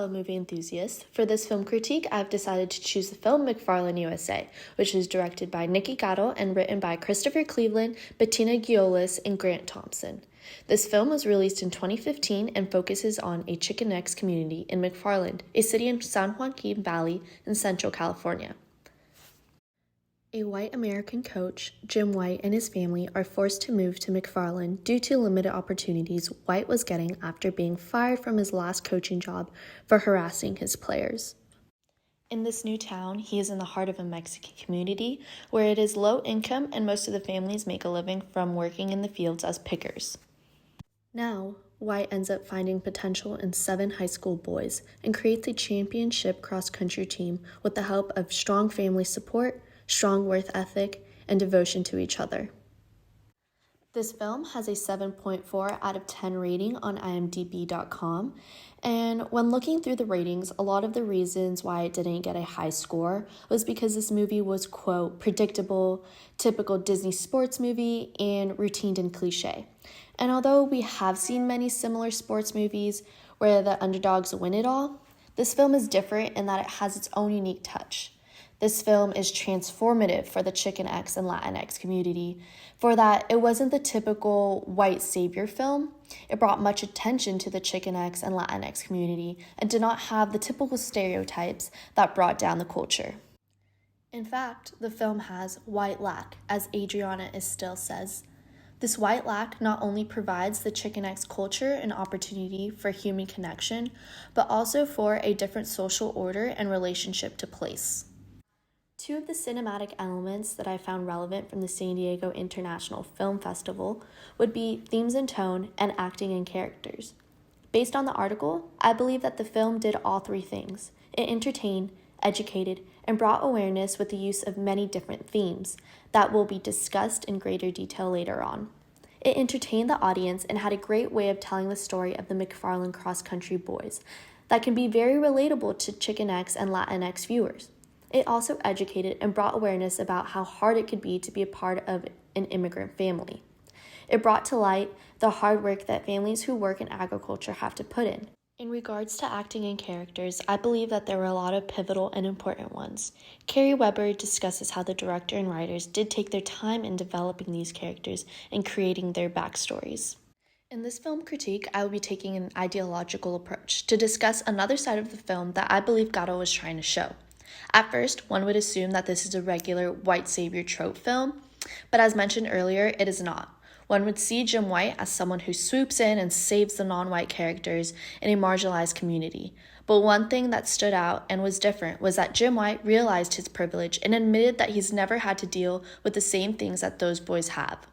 fellow movie enthusiasts. For this film critique, I've decided to choose the film McFarland USA, which is directed by Nikki Gatto and written by Christopher Cleveland, Bettina Giolis, and Grant Thompson. This film was released in 2015 and focuses on a Chicanx community in McFarland, a city in San Joaquin Valley in Central California. A white American coach, Jim White, and his family are forced to move to McFarland due to limited opportunities White was getting after being fired from his last coaching job for harassing his players. In this new town, he is in the heart of a Mexican community where it is low income and most of the families make a living from working in the fields as pickers. Now, White ends up finding potential in 7 high school boys and creates a championship cross-country team with the help of strong family support, strong work ethic, and devotion to each other. This film has a 7.4 out of 10 rating on imdb.com, and when looking through the ratings, a lot of the reasons why it didn't get a high score was because this movie was, quote, predictable, typical Disney sports movie, and routine and cliche. And although we have seen many similar sports movies where the underdogs win it all, this film is different in that it has its own unique touch. This film is transformative for the Chicanx and Latinx community, for that it wasn't the typical white savior film. It brought much attention to the Chicanx and Latinx community and did not have the typical stereotypes that brought down the culture. In fact, the film has white lack, as Adriana Estelle says. This white lack not only provides the Chicanx culture an opportunity for human connection, but also for a different social order and relationship to place. 2 of the cinematic elements that I found relevant from the San Diego International Film Festival would be themes and tone and acting and characters. Based on the article, I believe that the film did all 3 things. It entertained, educated, and brought awareness with the use of many different themes that will be discussed in greater detail later on. It entertained the audience and had a great way of telling the story of the McFarland cross-country boys that can be very relatable to Chicanx and Latinx viewers. It also educated and brought awareness about how hard it could be to be a part of an immigrant family. It brought to light the hard work that families who work in agriculture have to put in. In regards to acting and characters, I believe that there were a lot of pivotal and important ones. Carrie Weber discusses how the director and writers did take their time in developing these characters and creating their backstories. In this film critique, I will be taking an ideological approach to discuss another side of the film that I believe Gatto was trying to show. At first, one would assume that this is a regular white savior trope film, but as mentioned earlier, it is not. One would see Jim White as someone who swoops in and saves the non-white characters in a marginalized community. But one thing that stood out and was different was that Jim White realized his privilege and admitted that he's never had to deal with the same things that those boys have.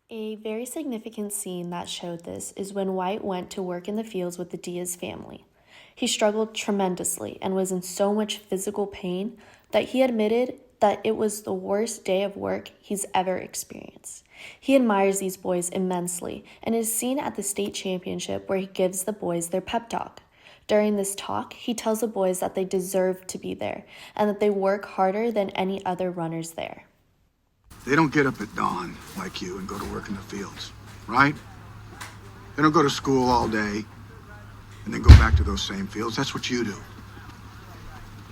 A very significant scene that showed this is when White went to work in the fields with the Diaz family. He struggled tremendously and was in so much physical pain that he admitted that it was the worst day of work he's ever experienced. He admires these boys immensely and is seen at the state championship where he gives the boys their pep talk. During this talk, he tells the boys that they deserve to be there and that they work harder than any other runners there. They don't get up at dawn like you and go to work in the fields, right? They don't go to school all day and then go back to those same fields. That's what you do.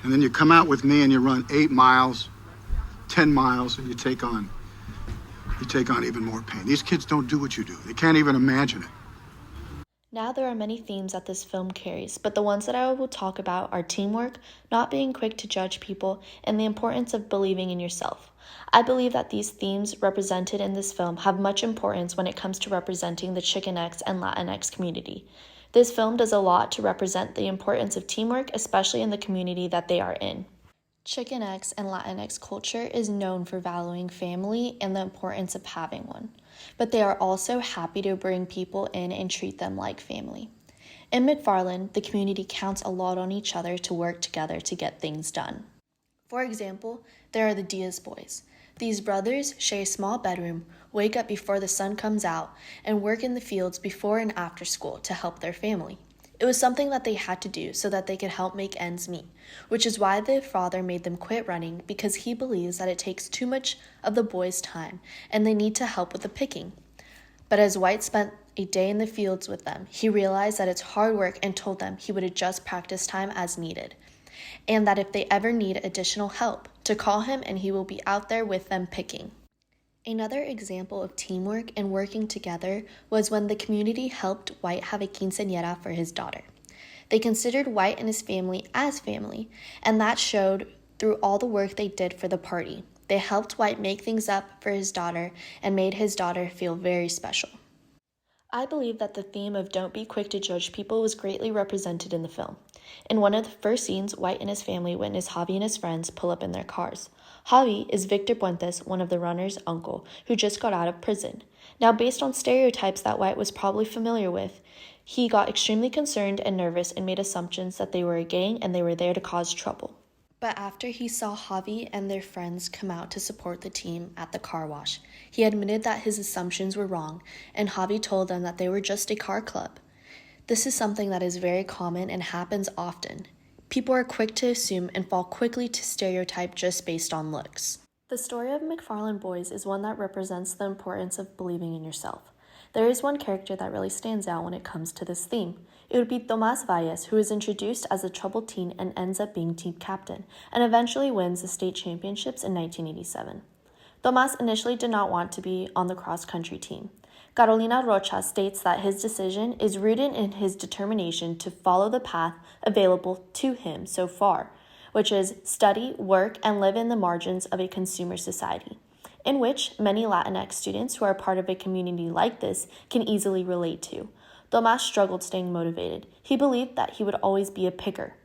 And then you come out with me and you run 8 miles, 10 miles, and you take on even more pain. These kids don't do what you do. They can't even imagine it. Now there are many themes that this film carries, but the ones that I will talk about are teamwork, not being quick to judge people, and the importance of believing in yourself. I believe that these themes represented in this film have much importance when it comes to representing the Chicanx and Latinx community. This film does a lot to represent the importance of teamwork, especially in the community that they are in. Chicanx and Latinx culture is known for valuing family and the importance of having one, but they are also happy to bring people in and treat them like family. In McFarland, the community counts a lot on each other to work together to get things done. For example, there are the Diaz boys. These brothers share a small bedroom, wake up before the sun comes out, and work in the fields before and after school to help their family. It was something that they had to do so that they could help make ends meet, which is why their father made them quit running because he believes that it takes too much of the boys' time and they need to help with the picking. But as White spent a day in the fields with them, he realized that it's hard work and told them he would adjust practice time as needed, and that if they ever need additional help, to call him and he will be out there with them picking. Another example of teamwork and working together was when the community helped White have a quinceañera for his daughter. They considered White and his family as family, and that showed through all the work they did for the party. They helped White make things up for his daughter and made his daughter feel very special. I believe that the theme of don't be quick to judge people was greatly represented in the film. In one of the first scenes, White and his family witness Javi and his friends pull up in their cars. Javi is Victor Puentes, one of the runner's uncle, who just got out of prison. Now, based on stereotypes that White was probably familiar with, he got extremely concerned and nervous and made assumptions that they were a gang and they were there to cause trouble. But after he saw Javi and their friends come out to support the team at the car wash, he admitted that his assumptions were wrong, and Javi told them that they were just a car club. This is something that is very common and happens often. People are quick to assume and fall quickly to stereotype just based on looks. The story of McFarland Boys is one that represents the importance of believing in yourself. There is one character that really stands out when it comes to this theme. It would be Tomas Valles, who is introduced as a troubled teen and ends up being team captain, and eventually wins the state championships in 1987. Tomas initially did not want to be on the cross-country team. Carolina Rocha states that his decision is rooted in his determination to follow the path available to him so far, which is study, work, and live in the margins of a consumer society, in which many Latinx students who are part of a community like this can easily relate to. Tomas struggled staying motivated. He believed that he would always be a picker.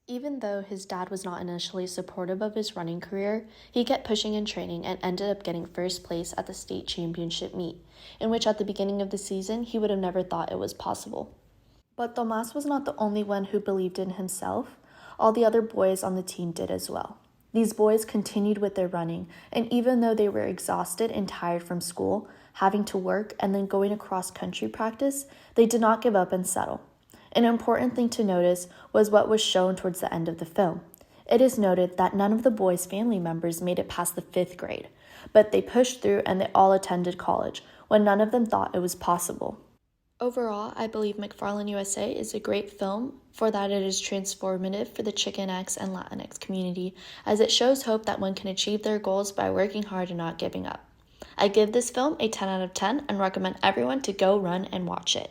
Even though his dad was not initially supportive of his running career, he kept pushing in training and ended up getting first place at the state championship meet, in which at the beginning of the season he would have never thought it was possible. But Tomas was not the only one who believed in himself. All the other boys on the team did as well. These boys continued with their running, and even though they were exhausted and tired from school, having to work, and then going across country practice, they did not give up and settle. An important thing to notice was what was shown towards the end of the film. It is noted that none of the boys' family members made it past the 5th grade, but they pushed through and they all attended college when none of them thought it was possible. Overall, I believe McFarland USA is a great film for that it is transformative for the Chicanx and Latinx community, as it shows hope that one can achieve their goals by working hard and not giving up. I give this film a 10 out of 10 and recommend everyone to go run and watch it.